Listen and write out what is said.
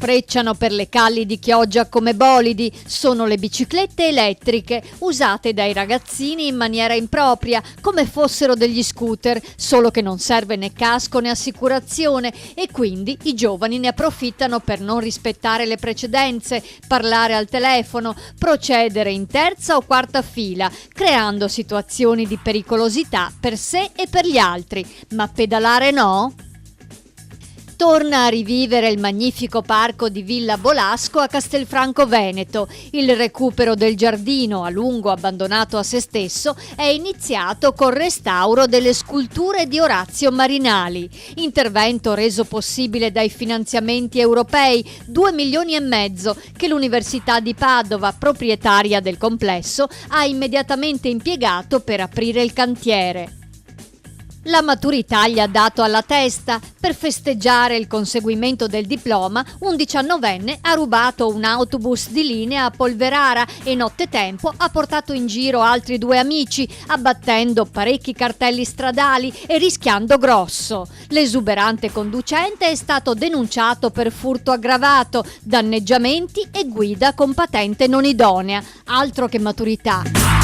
sfrecciano per le calli di Chioggia come bolidi. Sono le biciclette elettriche, usate dai ragazzini in maniera impropria, come fossero degli scooter, solo che non serve né casco né assicurazione e quindi i giovani ne approfittano per non rispettare le precedenze, parlare al telefono, procedere in terza o quarta fila, creando situazioni di pericolosità per sé e per gli altri. Ma pedalare no? Torna a rivivere il magnifico parco di Villa Bolasco a Castelfranco Veneto. Il recupero del giardino, a lungo abbandonato a se stesso, è iniziato col restauro delle sculture di Orazio Marinali. Intervento reso possibile dai finanziamenti europei, 2,5 milioni che l'Università di Padova, proprietaria del complesso, ha immediatamente impiegato per aprire il cantiere. La maturità gli ha dato alla testa. Per festeggiare il conseguimento del diploma, un 19enne ha rubato un autobus di linea a Polverara e nottetempo ha portato in giro altri 2 amici, abbattendo parecchi cartelli stradali e rischiando grosso. L'esuberante conducente è stato denunciato per furto aggravato, danneggiamenti e guida con patente non idonea. Altro che maturità!